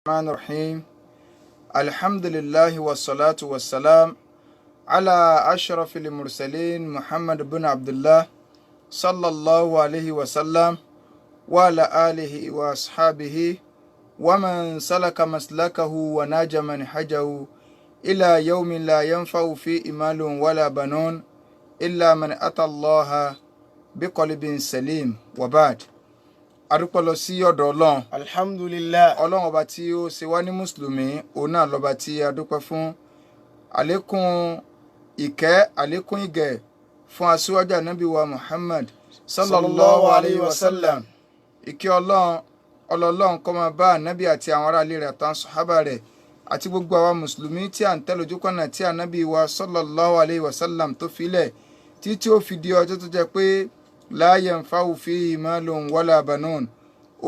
الرحمن الرحيم الحمد لله والصلاة والسلام على أشرف المرسلين محمد بن عبد الله صلى الله عليه وسلم وعلى آله وأصحابه ومن سلك مسلكه وناج منهجه إلى يوم لا ينفع فيه مال ولا بنون إلا من أتى الله بقلب سليم وبعد. Adúpẹ́ lọ sí ọ̀dọ̀ Ọlọ́run. Alhamdulillah. Ọlọ́run ọba tí ó ṣe wá ní mùsùlùmí, òun náà lọ́ba tí a dúpẹ́ fún. Àlékún ìkẹ́, àlékún ìgẹ̀ fún aṣíwájú ànábì wa Muhammad sallallahu alayhi wa sallam. Ìkẹ́ Ọlọ́run kó máa bá ànábì àti àwọn ará ilé rẹ̀ àtàwọn sàhábà rẹ̀ àti gbogbo àwa mùsùlùmí tí à ń tẹ̀lé ojúkọ̀nà tí ànábì wa sallallahu alayhi wa sallam tó filẹ̀ títí ó fi di ọjọ́ tó jẹ́ pé la yanfa'u fihi malun wala banun,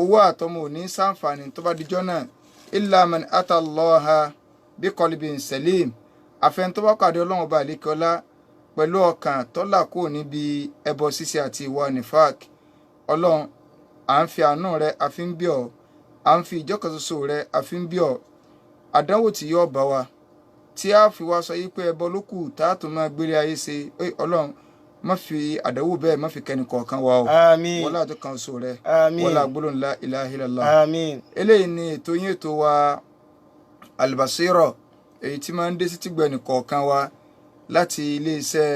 owó àtọmọ ò ní ṣàǹfààní tó bá dijọ́ náà illa man ata Allaha biqalbin salim, àfẹn tó bá pàdé Ọlọ́run ọba àlékọ́lá pẹ̀lú ọkàn tó là kúrò níbi ẹbọ ṣíṣe àti ìwà nifaq. Ọlọ́run, à ń fi àánú rẹ àfi ń bí ọ, à ń fi ìjọkan ṣoṣo rẹ àfi ń bí ọ. Àdánwò tí yóò bá wa tí a fi wá sọ yí pé ẹbọ ló kù tá a tún máa gbélé ayé ṣe, Ọlọ́run má fi àdánwò bẹ́ẹ̀ má fi kẹ́ni kọ̀ọ̀kan wa o. Àmín. Wọ́n láti kan so rẹ̀. Àmín. Wọ́n lá gbólóhùn la ilaha illallah. Àmín. Eléyìí ni ètò yín ètò wa Al-Basira, èyí tí máa ń dé sí tìgbẹ̀nì kọ̀ọ̀kan wa láti iléeṣẹ́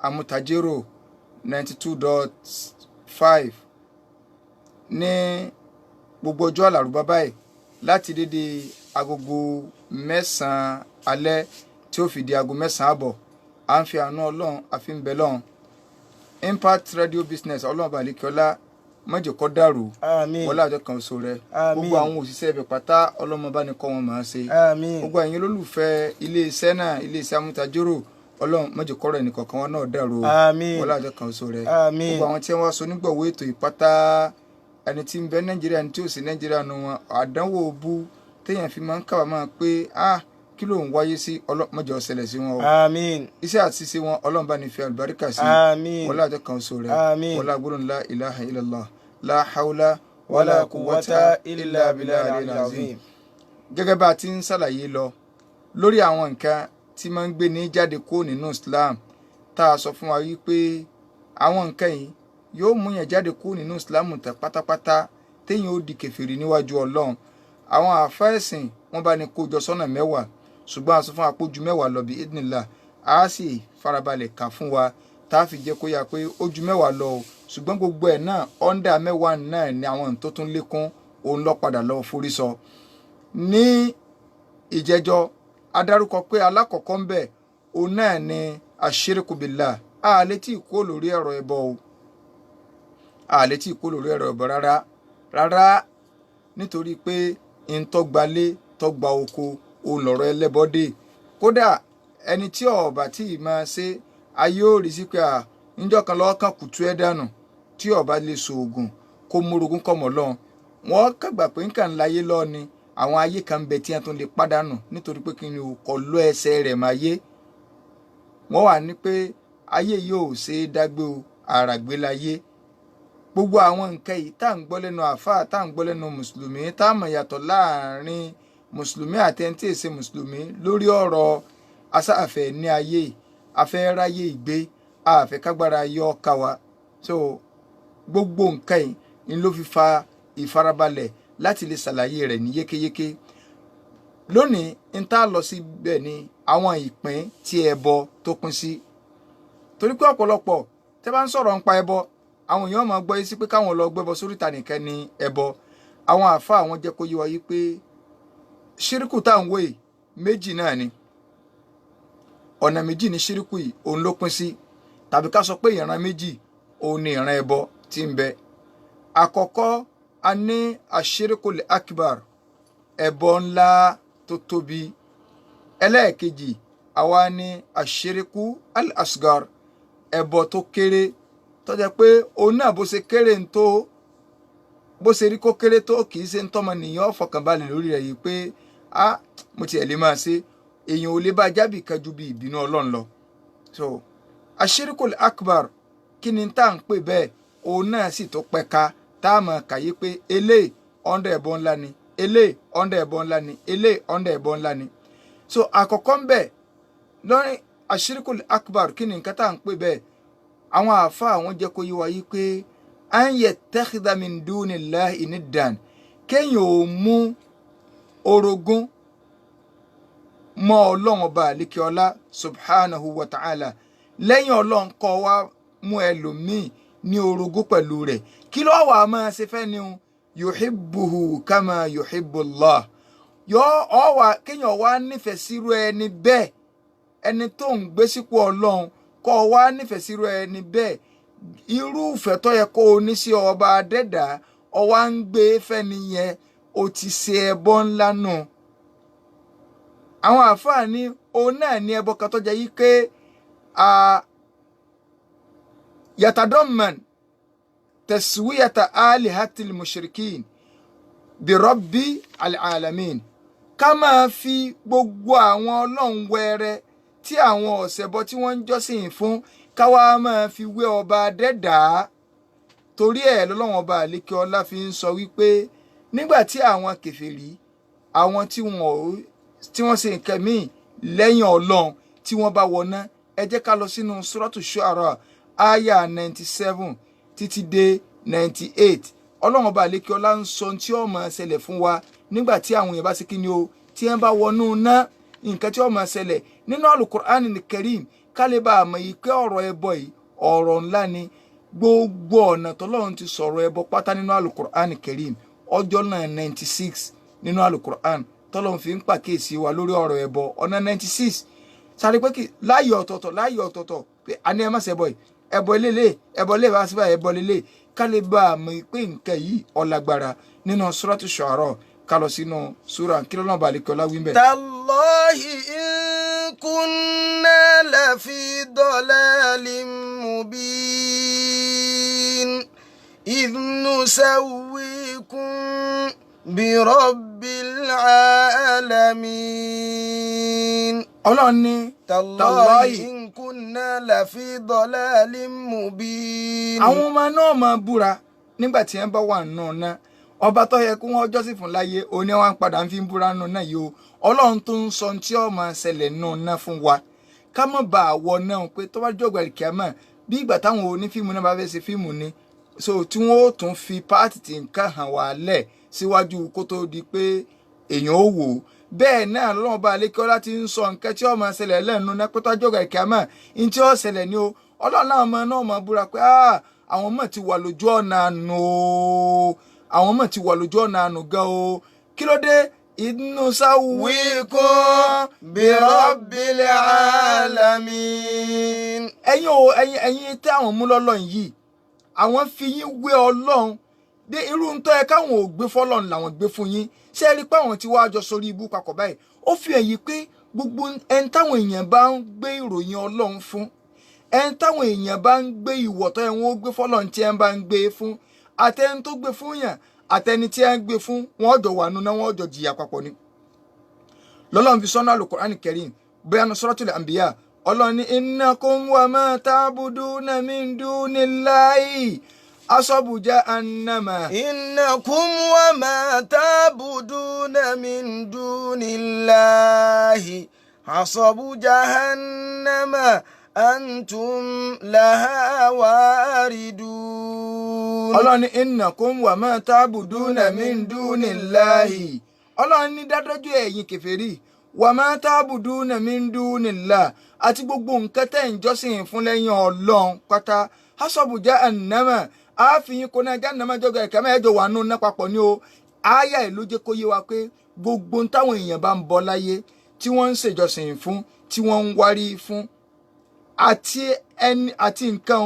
Amútajérò 92.5 ní gbogbo ọjọ́ àlàrúbá báyìí láti dédé agogo 9 alẹ́ tí ó fi di aago 9 àbọ̀. À ń fi àánú Ọlọ́run àfi ń bẹ lọ́run. Impact Radio Business Ọlọ́run Balikiola mọ́jọ kọ́ dàrú. Àmín. Wọlé àjọ kan so rẹ. Àmín. Gbogbo àwọn òṣìṣẹ́ ibẹ̀ pátá Ọlọ́run bá ní kọ́ wọn máa ṣe. Àmín. Gbogbo ẹ̀yin olólùfẹ́ iléeṣẹ́ náà, iléeṣẹ́ Amútajérò, Ọlọ́run mọ́jọ kọ́ rẹ̀ nìkọ̀ọ̀kan wọn náà dàrú. Àmín. Wọlé àjọ kan so rẹ. Àmín. Gbogbo àwọn tí wọ́n so nígbọ̀wọ́ ètò ìpátá, ẹni tí ń bẹ Nàìjíríà ní tí ò sí Nàìjíríà nu wọn, àdánwò bú téèyàn fi máa ń kábàámọ̀ pé kí ló ń wáyé sí ọlọ́mọjọ ṣẹlẹ̀ sí wọn o. Àmín. Iṣẹ́ àti ṣíṣe wọn Ọlọ́run bá ní fi àlùbáríkà sí. Àmín. Wọlé àjọ kan so rẹ. Àmín. Wọlé gbólóhùn la ilaha illallah la hawla Wala quwwata illa billahi al-azim. Gẹ́gẹ́ bá a ti ń ṣàlàyé lọ lórí àwọn nǹkan tí máa ń gbé ní jáde kó nínú Islam, tá a sọ fún wa wípé àwọn nǹkan yìí yóò mú yàn jáde kó nínú Islam tán pátápátá téèyàn ó di kèfèrí níwájú Ọlọ́run. Àwọn àáfàá ẹ̀sìn wọ́n bá ní kó jọ sọ́nà 10, ṣùgbọ́n a sọ fún àpòjù 10 lọ bí idnillah, a sì farabalẹ̀ kà fún wa tá a fi jẹ́ kó yà pé ó ju 10 lọ o, ṣùgbọ́n gbogbo ẹ̀ náà ọ́ndà 10 náà ni àwọn tó tún lékún òun lọ padà lọ forí sọ. Ní ìjẹjọ́ adarúkọ pé alákọ̀ọ́kọ́ ń bẹ̀ òun náà ni ashiriku billah. A lè tí kó lórí ẹ̀rọ ẹbọ o, a lè tí kó lórí ẹ̀rọ ẹbọ rárá nítorí pé ìntọ́gbalé tọ́gba oko òun lọ̀rọ̀ ẹlẹ́bọdé. Kódà ẹni tí ọba tí ì máa ṣe ayé ò rí sí pé níjọ́ kan lọ́wọ́ kan kùtù ẹ̀ dànù tí ọba lè so oògùn kó múrogún kọ̀mọ̀ lọ́n. Wọ́n kàgbà pé nǹkan láyé lọ́ ni àwọn ayé kan bẹ tí wọ́n tún lè pàdánù nítorí pé kí ni o kọ̀ lọ ẹsẹ̀ rẹ̀ máa yé. Wọ́n wà ní pé ayé yóò ṣe é dágbé o, àràgbé láyé. Gbogbo àwọn nǹkan yìí tá à ń gbọ́ lẹ́nu àfáà, tá à ń gbọ́ lẹ́nu mùsùlùmí, tá à mọ̀ yàtọ̀ láàrin mùsùlùmí àti ẹni tí èsè mùsùlùmí lórí ọ̀rọ̀ asáàfẹ́ ní ayé, afẹ́ ráyé ìgbé, àfẹ́ kágbára yọ ọ́ka wa. So gbogbo nǹkan yìí ni ló fi fa ìfarabalẹ̀ láti lè ṣàlàyé rẹ̀ ní yékéyéké. Lónìí n tá lọ síbẹ̀ ni àwọn ìpín tí ẹbọ tó pín sí. Torí pé ọ̀pọ̀lọpọ̀ tẹ́ bá ń sọ̀rọ̀ nípa ẹbọ, àwọn èèyàn máa gbọ́ yí sí pé káwọn lọ gbẹ́bọ sóríta nìkan ni ẹbọ. Àwọn àáfàá àwọn jẹ́ kó yé wa yí pé ṣíríkù tá à ń wò yìí méjì náà ni. Ọ̀nà méjì ni ṣíríkù yìí òun ló pín sí, tàbí ká sọ pé ìran méjì òun ni ìran ẹbọ tí ń bẹ. Àkọ́kọ́ a ní àṣírikul akbar, ẹbọ ńlá tó tóbi. Ẹlẹ́ẹ̀kejì àwa ní àṣíríkù al-asgar, ẹbọ tó kéré tó jẹ́ pé òun náà bó ṣe kéré ń tó, bó ṣe rí kó kéré tó kì í ṣe ń tọ́mọ nìyàn fọkànbalẹ̀ lórí rẹ̀ yìí pé mo tiẹ̀ lè máa ṣe, èèyàn ò lè bá jábì kan ju bí ìbínú Ọlọ́run lọ. So àṣírikul akbar kí ni tá à ń pè bẹ́ẹ̀, òun náà sì tó pẹ̀ka tá a mọ̀ kàyé pé eléyìí ọ̀ndà ẹbọ ńlá ni, eléyìí ọ̀ndà ẹbọ ńlá ni, eléyìí ọ̀ndà ẹbọ ńlá ni. So àkọ́kọ́ ń bẹ lórí ashirikul akbar, kí ni nǹkan tá à ń pè bẹ́ẹ̀? àwọn àáfàá àwọn jẹ́ kó yé wa yí pé an yattakhidha min dunillahi niddan, kéèyàn ò mú orogún mọ́ ọlọ́run ọba àlékeọlá subhanahu wa ta'ala, lẹ́yìn ọlọ́run kó wá mú ẹlòmíì ní orogún pẹ̀lú rẹ̀. kí ló wà máa ṣe fẹ́ ni yuhibbuhu kama yuhibbullah, kéèyàn wá nífẹ̀ẹ́ sírú ẹni bẹ́ẹ̀, ẹni tó ń gbé sípò ọlọ́run kó wá nífẹ̀ẹ́ sírú ẹni bẹ́ẹ̀. irú ìfẹ́ tó yẹ kó o ní sí ọba adẹ́dà ó wá ń gbé fẹ́ni yẹn, ó ti ṣe ẹbọ ńlá nù. àwọn àáfàá ní òun náà ní ẹbọ kan tó jẹ́ yí pé yatadamman taswiyata alihatil mushrikin bi rabbi alalamin, ká máa fi gbogbo àwọn ọlọ́run wẹrẹ tí àwọn ọ̀sẹ̀bọ tí wọ́n ń jọ́sìn fún ká wá máa fi wé ọba adẹ́dàá. torí ẹ̀ lọ́lọ́run ọba àlékeọlá fi ń sọ wípé nígbà tí àwọn kèfèrí, àwọn tí wọ́n ṣe nǹkan míì lẹ́yìn ọlọ́run tí wọ́n bá wọná, ẹ jẹ́ ká lọ sínú suratu shu'ara aya 97 títí dé 98. ọlọ́run ọba àlékeọlá ń sọ tí ó máa ṣẹlẹ̀ fún wa nígbà tí àwọn èèyàn bá ṣe kíni o, tí wọ́n bá wọnú ná, nǹkan tí ó máa ṣẹlẹ̀ nínú Al-Qur'an al-Karim. ká lè bá a mọ̀ yìí pé ọ̀rọ̀ ẹbọ yìí ọ̀rọ̀ ńlá ni. gbogbo ọ̀nà tọ́lọ́run ti sọ̀rọ̀ ẹbọ pátá nínú Al-Qur'an al-Karim, ọjọ́ náà 96 nínú Al-Qur'an tọ́lọ́run fi ń pàkíyèsí wa lórí ọ̀rọ̀ ẹbọ, ọ̀nà 96. sáré pé kí láyé ọ̀tọ̀ọ̀tọ̀ pé a ní ẹ má ṣe ẹbọ yìí, ẹbọ lélẹ̀, ẹbọ lè bá síbà, ẹbọ lélẹ̀. ká lè bá a mọ̀ pé nǹkan yìí ọ̀làgbára nínú suratu Shu'ara. ká lọ sínú súra kí lọ́nà àlékeọlá wí bẹ́ẹ̀. tallahi in kunna lafi dalalin mubin idh nusawwikum bi rabbil alamin. ọlọ́run ní tallahi in kunna lafi dalalin mubin. àwọn ọmọ náà máa búra nígbà tí wọ́n bá wà nù náà. ọba tó yẹ kó wọ́n jọ́sìn fún láyé òní wọn padà ń fi búra nù náà yìí o. ọlọ́run tó ń sọ tí ó máa ṣẹlẹ̀ nù náà fún wa, ká má bà á wọ náà pé tó bá jọ̀gbà kíámà bí ìgbà táwọn onífíìmù náà bá fẹ́ ṣe fíìmù ni, so tí wọ́n ó tún fi páàtì tí nǹkan hàn wá lẹ̀ síwájú kó tó di pé èèyàn ó wò ó. bẹ́ẹ̀ náà lọ́wọ́ bá àlékeọlá ti ń sọ nǹkan tí ó máa ṣẹlẹ̀ lẹ́nu náà pé tó jọ̀gbà kíámà ní tí ó ṣẹlẹ̀ ni o. ọlọ́run náà máa búra pé àwọn ọmọ ti wà lójú ọ̀nà àánú o, àwọn ọmọ ti wà lójú ọ̀nà àánú gan o. kí ló dé? idnu sawwikum bi rabbil alamin. ẹ̀yin tí àwọn mú lọ́lọ́run yìí, àwọn fi yín wé ọlọ́run dé irú ń tọ́ ẹ káwọn ò gbé fọ́lọ́run làwọn gbé fún yín. ṣé ẹ rí i pé àwọn tí wàá jọ sórí ibú papọ̀ báyìí? ó fi hàn yìí pé gbogbo ẹni táwọn èèyàn bá ń gbé ìròyìn ọlọ́run fún, ẹni táwọn èèyàn bá ń gbé ìwọ̀tọ́ ẹ̀ wọ́n gbé fọ́lọ́run tí ẹ bá ń gbé fún, àtẹni tó gbé fún yàn àtẹni tí ẹ ń gbé fún, wọn jọ wà nínú wọn jọ jìyà papọ̀ ni. lọ́lọ́run fi sọ́nà Al-Qur'an al-Karim bóyá ní Suratul Anbiya, ọlọ́run ní innakum wa ma ta'buduna min dunillahi hasabu jahannama. innakum wa ma ta'buduna min dunillahi hasabu jahannama antum laha waridun. ọlọ́run ní innakum wa ma ta'buduna min dunillahi, ọlọ́run ní dájọ́jú ẹ̀yin kèfèrí, wa ma ta'buduna min dunillahi, àti gbogbo nǹkan tẹ́ ń jọ́sìn fún lẹ́yìn ọlọ́run pátá, hasabu jahannama, àáfin kò náà jahannama jọgọ ẹ̀ka mẹ́jọ wà nù náà papọ̀ ní o. àyà ìlú jẹ́ kó yé wa pé gbogbo táwọn èèyàn bá ń bọ láyé tí wọ́n ń ṣèjọsìn fún, tí wọ́n ń wárí fún, àti nǹkan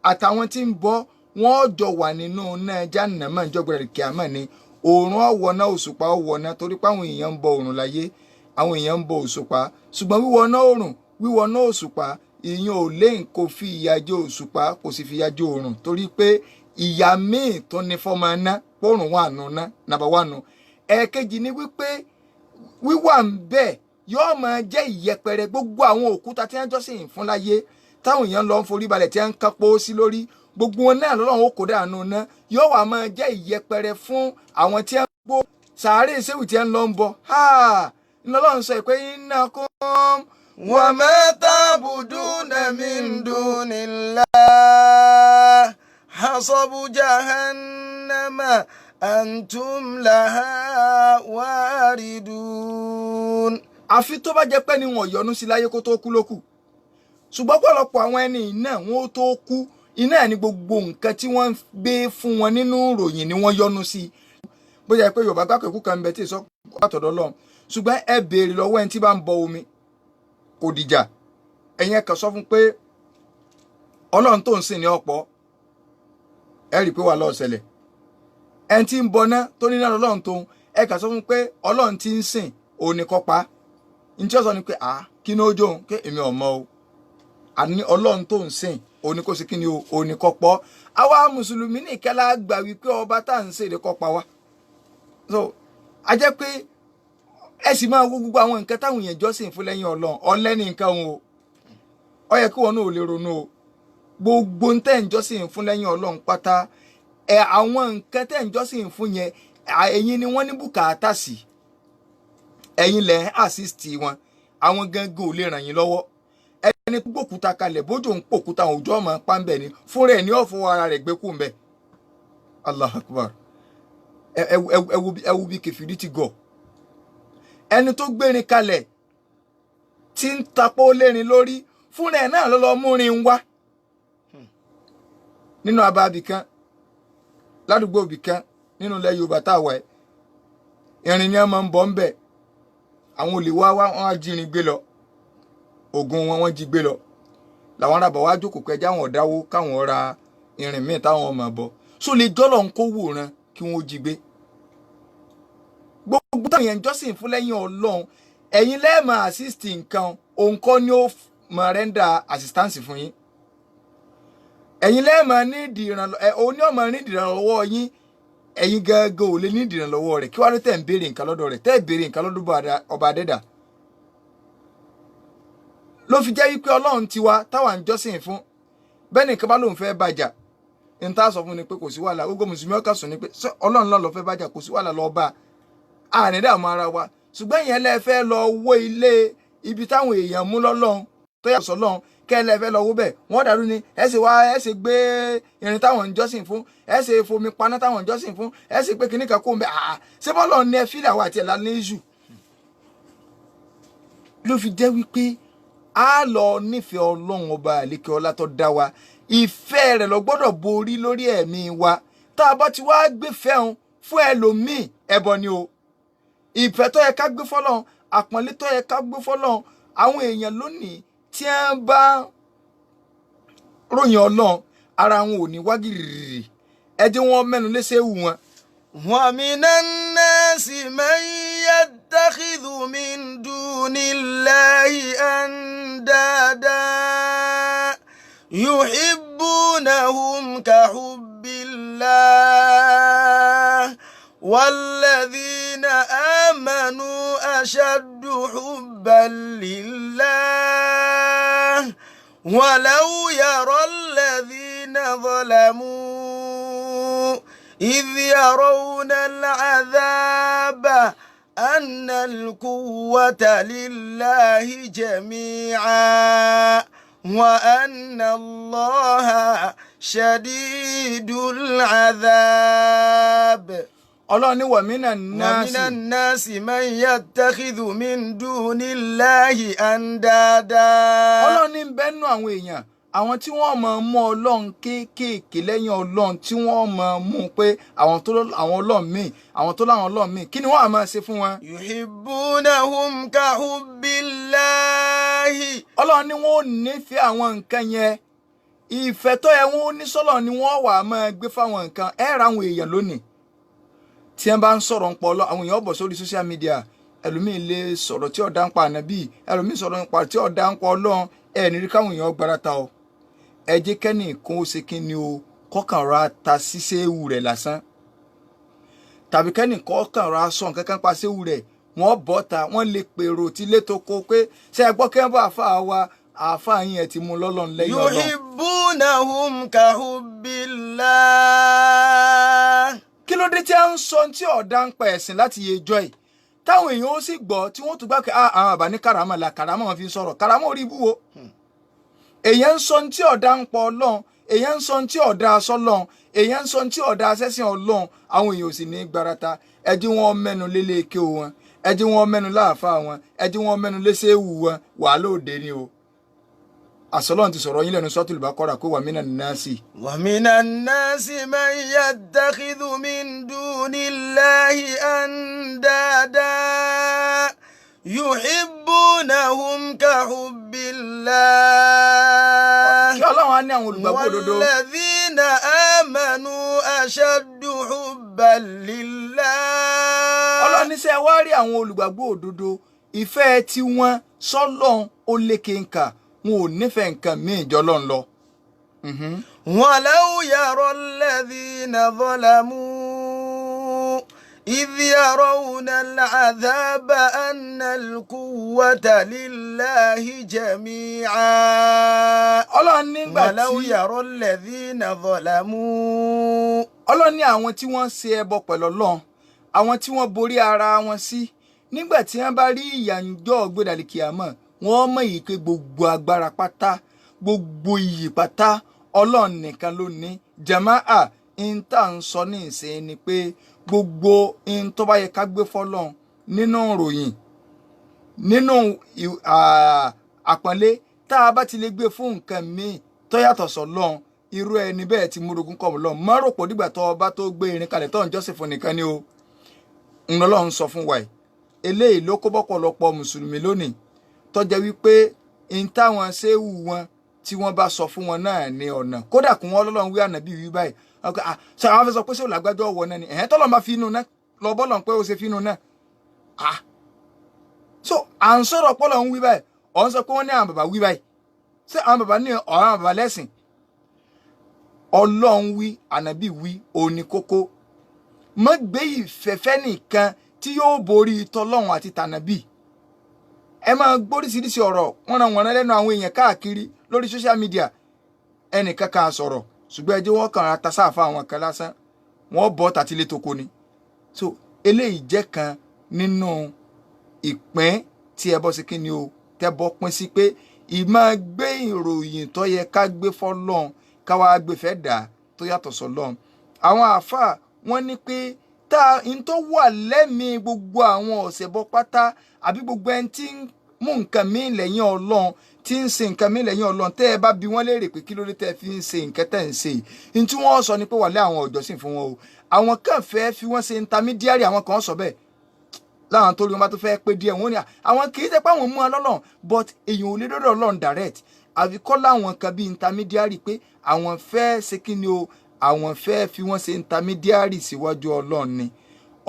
àtàwọn tí ń bọ, wọ́n jọ wà nínú náà jahannama jọgọ kíámà ni. òòrùn ọ̀wọ̀ náà, òṣùpá ọ̀wọ̀ náà, torí pé àwọn èèyàn ń bọ òòrùn láyé, àwọn èèyàn ń bọ òṣùpá. ṣùgbọ́n wíwọ̀ náà òòrùn, wíwọ̀ náà òṣùpá, ìyẹn ò lè kó fi ìyà jẹ òṣùpá, kò sì fi ìyà jẹ òòrùn, torí pé ìyà míì tó ní fọ́mọ ná pòrùn wà nù ná nàbà wà nù. ẹ̀ẹ̀kejì ni wípé wíwà ń bẹ yóò máa jẹ́ ìyẹpẹrẹ gbogbo àwọn òkúta tí wọ́n jọ́sìn fún láyé, táwọn èèyàn lọ ń forí balẹ̀ tí wọ́n ń kápó sí lórí, gbogbo wọn náà lọ́lọ́run ó kó dànù ná, yóò wá máa jẹ́ ìyẹpẹrẹ fún àwọn tí wọ́n gbó sàárè ṣéwù tí ẹ ń lọ ń bọ ńlọlọ́run sọ pé innakum wa ma ta'buduna min dunillah hasabu jahannama antum laha waridun. àfi tó bá jẹ́ pé ni wọ́n yọ́nú sí láyé kó tó kú lókù ṣùgbọ́n pọ̀lọpọ̀ àwọn ẹni náà wọ́n tó kú iná ní gbogbo nǹkan tí wọ́n gbé fún wọn nínú ìròyìn ni wọ́n yọ́nú sí bó jẹ́ pé Yorùbá gbàgbé kú kan ń bẹ tí ìsọ àtọ̀dọ̀ lọ ṣùgbọ́n ẹ béèrè lọ́wọ́ ẹni tí bá ń bọ omi kò dìjà ẹ̀yin ẹ kàn sọ fún pé Ọlọ́run tó ń sìn ní ọ̀pọ̀ ẹ rí i pé wà lọ́ọ́ ṣẹlẹ̀ ẹni tí ń bọ náà tó ní náà Ọlọ́run tó ń ẹ kàn sọ fún pé Ọlọ́run tí ń sìn òun ni kọ́ pa ní tí ó sọ ni pé kí ni ó jó òun pé èmi ò mọ̀ o àní Ọlọ́run tó ń sìn òun ni kò sí kí ni o òun ni kọ́ pọ̀ àwa mùsùlùmí ní ìkẹ́lá gbà wípé ọba tá à ń ṣèdè kọ́ pa wá so a jẹ́ pé ẹ sì máa wo gbogbo àwọn nǹkan táwọn èèyàn jọ́sìn fún lẹ́yìn Ọlọ́run ọ̀lẹ ní nǹkan o ó yẹ kí wọn náà ò lè ronú o gbogbo ń tẹ́ ń jọ́sìn fún lẹ́yìn Ọlọ́run pátá àwọn nǹkan tẹ́ ń jọ́sìn fún yẹn ẹ̀yin ni wọ́n ní bùkátà sí ẹ̀yin lẹ̀ ń assist wọn àwọn gangan ò lè ràn yín lọ́wọ́ ẹni tó gbòkúta kalẹ̀ bójú ń pòkúta òjò ọmọ pàmbẹ ni fúnra ẹ̀ ní ọ̀fọ̀ ara rẹ̀ gbé kú ń bẹ Allah Akbar ẹ wo bí kẹfìrí ti gọ̀ ẹni tó gbérin kalẹ̀ tí ń tapó lérin lórí fúnra ẹ̀ náà lọ́lọ́ múrin wá nínú abá abìkan ládùúgbò ibìkan nínú ilẹ̀ Yorùbá táwa ẹ̀ irin ni wọ́n máa ń bọ́ ń bẹ̀ àwọn olè wá wọ́n á jírin gbé lọ ògùn wọn wọ́n jí gbé lọ làwọn arábọ̀ wá jókòó pé jáwọn ọ̀dáwó káwọn ra irin míì táwọn ọmọ bọ̀ so lè jọ́lọ̀ ń kó wòran kí wọ́n jí gbé gbogbo táwọn èèyàn jọ́sìn fún lẹ́yìn Ọlọ́run ẹ̀yin lẹ́ẹ̀mọ̀ assist nǹkan òun kọ́ ni ó mọ̀ rẹ́ńdà assistance fún yín ẹ̀yin lẹ́ẹ̀mọ̀ nídìí òun ni ó mọ̀ nídìí ìrànlọ́wọ́ yín ẹ̀yin gángan ò lè nídìí ìrànlọ́wọ́ rẹ̀ kí wàá ló tẹ̀ ń béèrè nǹkan lọ́dọ̀ rẹ̀ tẹ́ ẹ̀ béèrè nǹkan lọ́dọ̀ ọba adẹ́dà ló fi jẹ́ wípé Ọlọ́run tiwa táwa ń jọ́sìn fún bẹ́ẹ̀ nìkan bá lóun fẹ́ bàjà n ta sọ fún ni pé kò sí wàhálà gbogbo mùsùlùmí ọkà sùn ni pé Ọlọ́run ló fẹ́ bàjà kò sí wàhálà lọ bá a ní dààmú ara wa ṣùgbọ́n ìyẹn lẹ fẹ́ lọ wó ilé ibi táwọn èèyàn mú lọ́lọ́run tó yà sọ lọ́run kẹ́ ẹ lẹ fẹ́ lọ wó bẹ̀ wọ́n dàrú ni ẹ sì wá ẹ sì gbé irin táwọn ń jọ́sìn fún ẹ sì fomi paná táwọn ń jọ́sìn fún ẹ sì pé kíní kan kó ń bẹ ṣé bọ́lọ̀ ní ẹ fílẹ̀ àwọn àti ẹ̀ lálẹ́ ìṣù ló fi jẹ́ wípé a lọ nífẹ̀ẹ́ Ọlọ́run ọba àlékè ọlá tó dá wa ìfẹ́ rẹ̀ lọ gbọ́dọ̀ borí lórí ẹ̀mí wa tá a bá ti wá gbé fẹ́hùn fún ẹlòmíì ẹbọ ni o ìfẹ́ tó yẹ ká gbé fọ́lọ́run àpọ́nlé tó yẹ ká gbé fọ́lọ́run àwọn èèyàn lónìí tí wọ́n bá ròyìn Ọlọ́run ara wọn ò ní wá gìrìrì ẹ jẹ́ wọ́n mẹ́nu léṣe wù wọn. wa minan nasi man yattakhidhu min dunillahi andada yuhibbunahum kahubbillah والذين آمنوا أشد حبا لله ولو يرى الذين ظلموا إذ يرون العذاب أن القوة لله جميعا وأن الله شديد العذاب. Ọlọ́run ní wàmínà náàsì man yattakhidhu min dunillahi andada. Ọlọ́run ní bẹ́nu àwọn èèyàn àwọn tí wọ́n máa mú Ọlọ́run kéékèèké lẹ́yìn Ọlọ́run tí wọ́n máa mú pé àwọn Ọlọ́run míì àwọn tó láwọn Ọlọ́run míì kí ni wọ́n á máa ṣe fún wọn. yuhibbunahum kahubbillahi. Ọlọ́run ní wọ́n ò nífẹ̀ẹ́ àwọn nǹkan yẹn ìfẹ́ tó yẹ wọ́n ní sọ́lọ̀ ni wọ́n wà máa gbé fáwọn nǹkan ra àwọn èèyàn lónìí tí wọ́n bá ń sọ̀rọ̀ ń pọ̀ àwọn èèyàn bọ̀ sórí social media ẹlòmíì lè sọ̀rọ̀ tí ọ̀dà ń pa ànábì ẹlòmíì sọ̀rọ̀ ń pa tí ọ̀dà ń pa Ọlọ́run ní káwọn èèyàn gbarata o ẹ jẹ́ kẹ́ni kan ó ṣe kí ni o kọ́kàn ra ta ṣíṣe ewu rẹ̀ lásán tàbí kẹ́ni kọ́kàn ra sọ nǹkan kan pa ṣéwu rẹ̀ wọ́n bọ́ ta wọ́n lè pèrò tí létò kó pé ṣe é gbọ́ kẹ́ bá àáfà yín ẹ̀ ti mú lọ́lọ́run lẹ́yìn Ọlọ́run. yuhibbunahum kahubbillah. kí ló dé tí a ń sọ tí ọ̀dà ń pa ẹ̀sìn láti yejọ́ ẹ̀ táwọn èèyàn ó sì gbọ́ tí wọ́n tún gbà pé àwọn àbá ní karama la karama wọn fi ń sọ̀rọ̀ karama orí ibú wo èèyàn ń sọ tí ọ̀dà ń pa ọlọ́run èèyàn ń sọ tí ọ̀dà sọ́lọ́run èèyàn ń sọ tí ọ̀dà sẹ́sìn ọlọ́run àwọn èèyàn ò sì ní gbarata ẹ jí wọn mẹ́nu léléèké wọn ẹ jí wọn mẹ́nu láàfáà wọn ẹ jí wọn mẹ́nu léṣeéwù wọn wàhálà òde ni o àsọlọ́run ti sọ̀rọ̀ yín lẹ́nu Suratul Baqara pé wa minan nasi. wa minan nasi man yattakhidhu min dunillahi andada yuhibbunahum ka hubbillah. kí ọlọ́run á ní àwọn olùgbàgbọ́ òdodo. walladhina amanu ashaddu hubban lillah. ọlọ́run ní sẹ́ wá rí àwọn olùgbàgbọ́ òdodo ìfẹ́ tiwọn sọ́lọ́run ó lékè ńkà wọn ò nífẹ̀ẹ́ nǹkan míì jọlọ́run lọ. walau yara alladhina zalamu idh yarawna al'adhaba anna al-quwwata lillahi jami'a. ọlọ́run nígbà tí walau yara alladhina zalamu. ọlọ́run ní àwọn tí wọ́n ṣe ẹbọ pẹ̀lú ọlọ́run àwọn tí wọ́n borí ara wọn sí nígbà tí wọ́n bá rí ìyà ńjọ́ ọ̀gbẹ́dàlẹ̀ kìámọ̀ wọ́n mọ̀ yìí pé gbogbo agbára pátá gbogbo iyì pátá ọlọ́run nìkan ló ní jàmáà ìntà ń sọ ní ìsìn ni pé gbogbo ìntọ́ bá yẹ ká gbé fọ́lọ́run nínú ìròyìn nínú àpọ́nlé tá a bá ti lè gbé fún nǹkan míì tó yàtọ̀ sọ́lọ́run irú ẹni bẹ́ẹ̀ ti múrogún kọ̀ lọ má rò pọ̀ dígbà tó bá tó gbé irin kalẹ̀ tó ń jọ́sìn fún nìkan ni o ńlọ́lọ́run sọ fún wa yìí eléyìí ló kó bọ́pọ̀lọpọ̀ mùsùlùmí lónìí tó jẹ́ wípé n táwọn ṣéwù wọn tí wọ́n bá sọ fún wọn náà ní ọ̀nà kódà kún wọn lọ́lọ́run wí ànábì wí báyìí ṣe àwọn fẹ́ sọ pé ṣé òlàgbájọ́ wọ náà ni ẹ̀hẹ́n tọ́lọ́ máa fi inú náà lọ bọ́lọ̀ pé ó ṣe fi inú náà so à ń sọ̀rọ̀ pọ́lọ̀ ń wí báyìí ọ̀ ń sọ pé wọ́n ní àwọn bàbá wí báyìí ṣé àwọn bàbá ní ọ̀rọ̀ àwọn bàbá lẹ́sìn ọlọ́run wí ànábì wí òní kókó má gbé ìfẹ́fẹ́ nìkan tí yóò borí tọlọ́run àti tànàbì ẹ máa gbóríṣiríṣi ọ̀rọ̀ wọ́n lẹ́nu àwọn èèyàn káàkiri lórí social media ẹnìkan kan sọ̀rọ̀ ṣùgbọ́n ẹjẹ́ wọn kàn ra tasáàfà àwọn kan lásán wọ́n bọ́ tàtílé toko ni so eléyìí jẹ́ kan nínú ìpín tí ẹ bọ́ sí kí ni o tẹ́ bọ́ pín sí pé ìmáa gbé ìròyìn tó yẹ ká gbé fọ́lọ́run káwá gbé fẹ́ dà tó yàtọ̀ sọ́lọ́run àwọn àáfàá wọ́n ní pé tá n tó wà lẹ́mìí gbogbo àwọn ọ̀sẹ̀ bọ́ pátá àbí gbogbo ẹni tí ń mú nǹkan míì lẹ́yìn ọlọ́run tí ń ṣe nǹkan míì lẹ́yìn ọlọ́run tẹ́ ẹ bá bi wọ́n léèrè pé kí ló dé tẹ́ ẹ fi ń ṣe nǹkan tẹ́ ń ṣe ní tí wọ́n sọ ni pé wàlẹ́ àwọn ọ̀jọ́sìn fún wọn o àwọn kan fẹ́ fi wọ́n ṣe intermediary àwọn kan sọ bẹ́ẹ̀ láwọn tó rí wọn bá tó fẹ́ pé díẹ̀ wọ́n ní àwọn kì í ṣe pé àwọn mú ọlọ́run but èèyàn ò lè dọ́dọ̀ ọlọ́run direct àfi kọ́ láwọn kan bíi intermediary pé àwọn fẹ́ ṣe kí ni o àwọn fẹ́ fi wọ́n ṣe intermediary síwájú ọlọ́run ni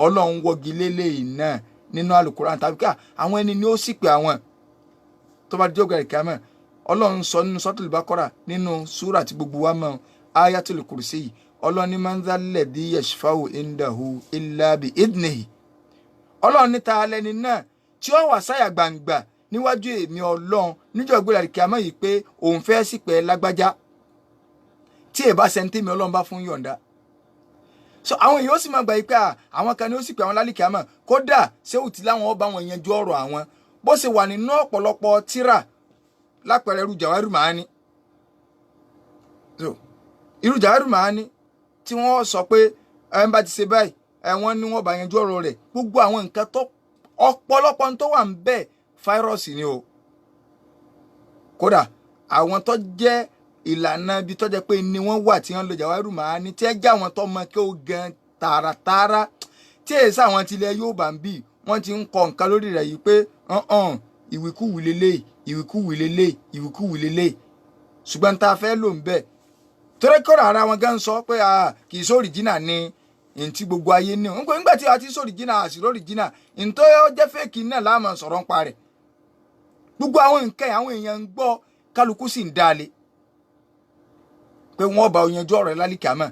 ọlọ́run wọ́gi lélẹ́yìn náà nínú Al-Qur'an tàbí ká àwọn ẹni ni ó sì pé àwọn tó bá dijọ́ gàrí kíámà ọlọ́run sọ nínú Suratul Baqara nínú súrà tí gbogbo wa mọ̀ Ayatul Kursi yìí ọlọ́run ní man dhal ladhi yashfa'u indahu illa bi idnihi ọlọ́run ní ta lẹni náà tí ó wà sáyà gbangba níwájú èmi ọlọ́run níjọ́ gàrí kíámà yìí pé òun fẹ́ sì pé lágbájá tí èbá sẹ́ńtẹ́mì ọlọ́run bá fún yọ̀ǹda so àwọn èèyàn ó sì máa gbà yí pé àwọn kan ní ó sì pé àwọn lálẹ́ kíámà kódà ṣéwù tí láwọn ọba wọn yanjú ọ̀rọ̀ àwọn bó ṣe wà nínú ọ̀pọ̀lọpọ̀ tírà lápẹẹrẹ irú Jawahirul Ma'ani so irú Jawahirul Ma'ani tí wọ́n sọ pé ẹ̀ ń bá ti ṣe báyìí wọ́n ní wọ́n bá yanjú ọ̀rọ̀ rẹ̀ gbogbo àwọn nǹkan tó ọ̀pọ̀lọpọ̀ tó wà ń bẹ fáírọ́ọ̀sì ni o kódà àwọn tó jẹ́ ìlànà ibi tó jẹ́ pé ni wọ́n wà tí wọ́n lo Jawahirul Ma'ani tí ẹ jẹ́ àwọn tó mọ kí ó gan tààràtààrà tí èsì àwọn tilẹ̀ Yorùbá ń bì wọ́n ti ń kọ nǹkan lórí rẹ̀ yìí pé ìwìkúwì lélẹ̀ ìwìkúwì lélẹ̀ ìwìkúwì lélẹ̀ ṣùgbọ́n tá a fẹ́ lò ń bẹ̀ torí kọ́ra ara wọn gan sọ pé kì í sóríjìnà ni ntí gbogbo ayé ní o nígbà tí a ti sóríjìnà àti lóríjìnà ntọ́ jẹ́ fẹ́ẹ̀kì náà láàmú sọ̀rọ̀ ń parẹ̀ gbogbo àwọn nǹkan àwọn èèyàn ń gbọ́ kálukú sì ń dalẹ̀ pé wọ́n bá yanjú ọ̀rọ̀ lálìkà mọ́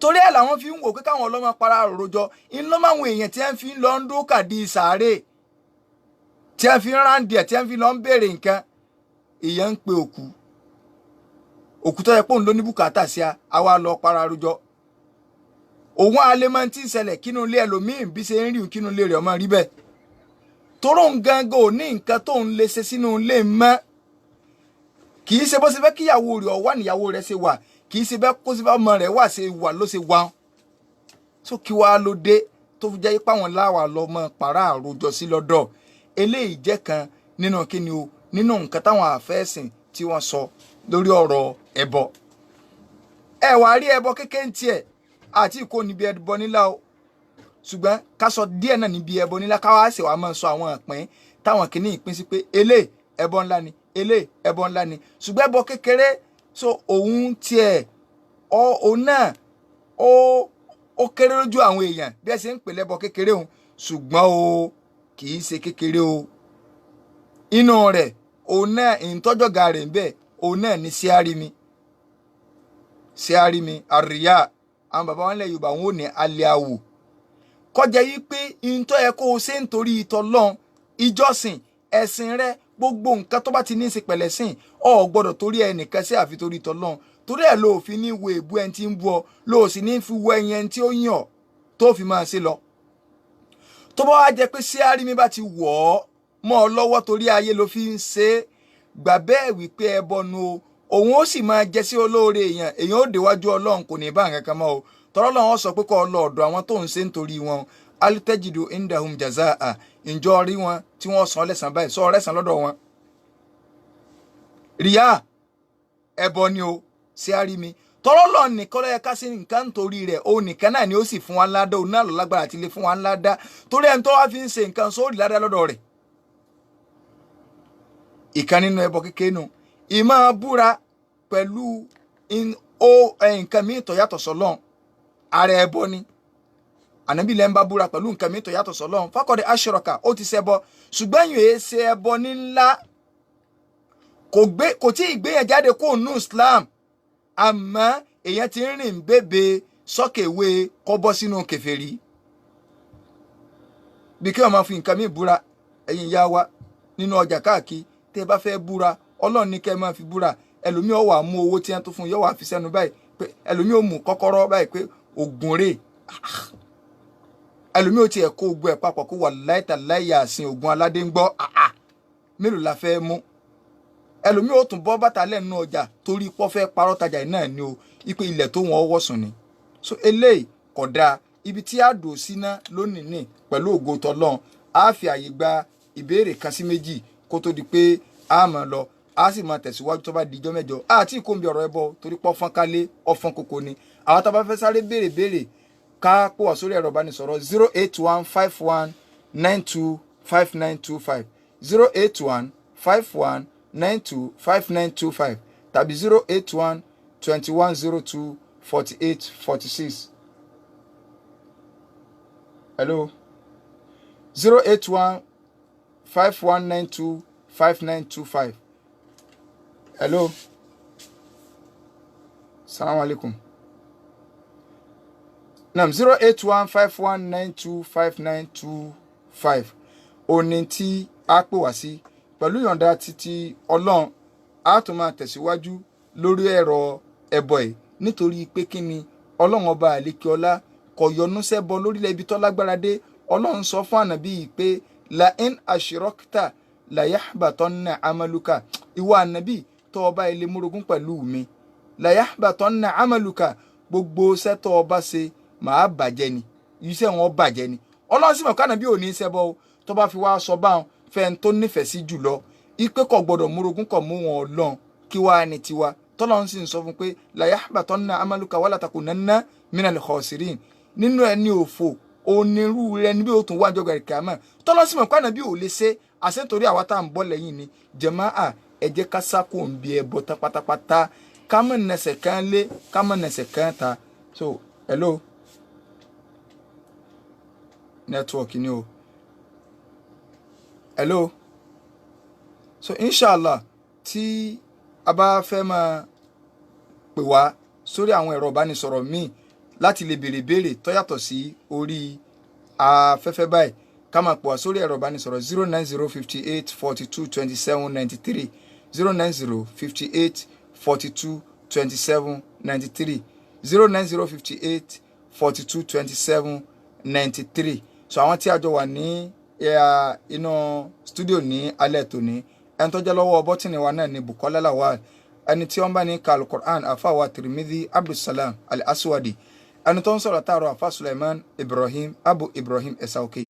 torí ẹ̀ làwọn fi ń wò pé káwọn ọlọ́mọ para rojọ́ iná máwọn èèyàn tí wọ́n fi ń lọ ń dókà di sàárè tí wọ́n fi ń ráǹdì ẹ̀ tí wọ́n fi lọ ń béèrè nǹkan èèyàn ń pe òkú tó yẹ pé òun ló ní bùkátà sí a àwa lọ para rojọ́ òun alẹ́mọ̀ntì ìṣẹ̀lẹ̀ kínú ilé ẹlòmíì bí ṣe ń rí kínú ilé rẹ̀ ọmọ rí bẹ́ẹ̀ toró ń gangan ò ní nǹkan tó ń lè ṣe sínú ilé mọ́ kì í ṣe bó ṣe fẹ́ kíyàwó rẹ̀ ọ̀wá níyàwó rẹ̀ ṣe wà kì í ṣe bẹ́ẹ̀ kó ṣe fẹ́ ọmọ rẹ̀ wà ṣe wà ló ṣe wà so kí wàá ló dé tó fi jẹ́ ipá wọn láwà lọ́mọ pàrà àròjọ sí lọ́dọ̀ eléyìí jẹ́ kan nínú kíni o nínú nǹkan táwọn àfẹ́sìn tí wọ́n sọ lórí ọ̀rọ̀ ẹbọ ẹ wàá rí ẹbọ kékeré ń tiẹ̀ àti ìkó níbi ẹbọ nílá o ṣùgbọ́n ká sọ díẹ̀ náà níbi ẹbọ nílá ká wá ṣe wàá máa sọ àwọn ìpín táwọn kìíní ìpín sí pé elé ẹbọ ńlá ni elé ẹbọ ńlá ni ṣùgbọ́n ẹbọ kékeré so òun tiẹ̀ òun náà ó kéré lójú àwọn èèyàn bí ẹ ṣe ń pè lẹ́bọ kékeré òun ṣùgbọ́n o kì í ṣe kékeré o inú rẹ̀ òun náà ìtọ́jọ́gà rẹ̀ ń bẹ̀ òun náà ní síárìmí àríyá àwọn bàbá wọn lẹ̀ Yorùbá wọn ò ní alẹ́ àwò kọjá yìí pé ìtọ́ ẹ kó o ṣe ń torí ìtọ́lọ́n ìjọsìn ẹ̀sìn rẹ gbogbo nǹkan tó bá ti ní í ṣe pẹ̀lẹ́sìn o gbọ́dọ̀ torí ẹnìkan sí àfi torí ìtọ́lọ́n torí ẹ̀ ló fi ní wo èbú ẹni tí ń bú ọ ló sì ní fi wo ẹyin ẹni tí ó yàn tó fi máa ṣe lọ tó bá wá jẹ pé síárìmí bá ti wọ̀ ọ́ mọ́ ọ lọ́wọ́ torí ayé ló fi ń ṣe é gbà bẹ́ẹ̀ wípé ẹ bọnu o òun ó sì máa jẹ sí olóore èèyàn ó déwájú Ọlọ́run kò ní bá nǹkan kan mọ́ o tọ́rọ́ lọ́wọ́ sọ pé kọ́ ọ lọ ọ̀dọ̀ àwọn tó ń ṣe nítorí wọn alitajidu indahum jazaa ìjọ rí wọn tí wọ́n san lẹ́san báyìí sọ ọ̀rẹ́sàn lọ́dọ̀ wọn. ríyà ẹbọ ni o síárìmí tọ́rọ́ lọ nìkan ló yẹ ká sí nǹkan nítorí rẹ̀ òun nìkan náà ni ó sì fún wa ńlá dá òun náà lọ lágbára àti lè fún wa ńlá dá torí ẹni tó wá fi ń ṣe nǹkan sóòrì ládàá lọ́dọ̀ rẹ̀. ìkan nínú ẹbọ kékeré nù ìmọ̀ búra pẹ̀lú nǹkan míì tó yàtọ̀ sọ́lọ́n ara ẹbọ ni ànábì lẹ́ ń bá búra pẹ̀lú nǹkan míì tó yàtọ̀ sọ́lọ́n faqad ashraka ó ti ṣẹbọ ṣùgbọ́n yìí ṣe ẹbọ ní ńlá kò tí ì gbé yẹn jáde kó nù Islam àmọ́ èèyàn ti ń rìn bèbè sọ́kèwé kọ́ bọ́ sínú kèfèrí bí kí wọ́n máa fi nǹkan míì búra ẹ̀yin ìyá wa nínú ọjà káàkiri tẹ́ ẹ bá fẹ́ búra Ọlọ́run ní kẹ́ ẹ máa fi búra ẹlòmíì ó wá mú owó tí wọ́n tó fún yóò wá fi sẹ́nu báyìí pé ẹlòmíì ó mú kọ́kọ́rọ́ báyìí pé ògùn rè ẹlòmíì ó tiẹ̀ kó ogun ẹ̀ papọ̀ kó wà láìta láìyà àsìn ògùn aládé ń gbọ́ mélòó la fẹ́ mú ẹlòmíì ó tún bọ́ bàtà lẹ́nu ọjà torí pọ́ fẹ́ parọ́ tajà náà ni o ipe ilẹ̀ tó wọ́n wọ̀sùn ni so eléyìí kò dáa ibi tí a dò síná lónìí ní pẹ̀lú ògo tọlọ́run a fi àyè gba ìbéèrè kan sí méjì kó tó di pé a máa lọ a sì máa tẹ̀síwájú tó bá di ijọ́ mẹ́jọ àti ìkóńbi ọ̀rọ̀ ẹbọ torí pọ́ fọ́n kálé ọ̀fọ́n kòkó ni àwọn tó bá fẹ́ sáré béèrè ká pò wá sórí ẹ̀rọ ìbánisọ̀rọ̀ 08151925925 08151925925 tàbí 08121024846 hello 08151925925 hello salaam alaikum nam 08151925925 òní tí a pè wá sí pẹ̀lú ìyọ̀ǹda títí Ọlọ́run a tún máa tẹ̀síwájú lórí ẹ̀rọ ẹbọ ẹ̀ nítorí pé kí ni Ọlọ́run ọba àlékè ọlá kò yọ́nú sẹ́bọ lórílẹ̀ ibi tó lágbára dé Ọlọ́run sọ fún ànábì yìí pé la in ashirokta la yahbatanna amaluka ìwọ ànábì tó ọba ilé múrogún pẹ̀lú mi la yahbatanna amaluka gbogbo iṣẹ́ tó ọba ṣe màá bàjẹ́ ni iṣẹ́ wọn bàjẹ́ ni Ọlọ́run sì mọ̀ ká ànábì ò ní ṣẹbọ tó bá fi wá sọ báwọn fẹ́ẹ́ tó nífẹ̀ẹ́ sí jùlọ ipe kò gbọdọ̀ múrogún kò mú wọn Ọlọ́run kí wàá ní tiwa tọ́lọ́run sì ń sọ fún pé la yahbatanna amaluka wala takunanna minal khasirin nínú ẹni òfò onírúurú ẹni bí ó tún wájọ gàríkàmọ́ tọ́lọ́run sì mọ̀ pé ànábì ò lè ṣe àṣẹ torí àwa tá à ń bọ̀ lẹ́yìn ni jàmáà ẹ jẹ́ ká sákò ń bí ẹbọ tán pátápátá ká mọ̀ nẹsẹ̀ kan lé ká mọ̀ nẹsẹ̀ kan ta so hello network ni o hello so inshallah tí a bá fẹ́ máa pè wá sórí àwọn ẹ̀rọ ìbánisọ̀rọ̀ míì láti lè béèrè tó yàtọ̀ sí orí afẹ́fẹ́ báyìí ká máa pè wá sórí ẹ̀rọ ìbánisọ̀rọ̀ 09058422793 09058422793 09058422793 42 27 93. So àwọn tí a jọ wà ní inú studio ní alẹ́ tòní, ẹni tó jẹ́ lọ́wọ́ bọ́tìnì wa náà ní Bukola Lawal, ẹni tí wọ́n bá ní ka Al-Qur'an àfàwà Tirmidhi Abdulsalam Al-Aswadi, ẹni tó ń sọ̀rọ̀ táàrọ̀ àfà Sulaiman Ibrahim Abu Ibrahim Esauke.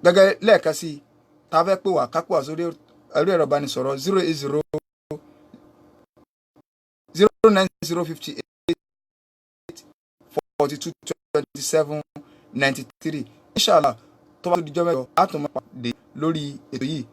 Gẹ́gẹ́ lẹ́ẹ̀kan sí tá a fẹ́ pè wá kápẹ́ wá sórí ẹ̀rọ ìbánisọ̀rọ̀ 080 09058 42 27 93. Inshallah tó bá tó dijọ́ mẹ́jọ á tún máa pàdé lórí ètò yìí.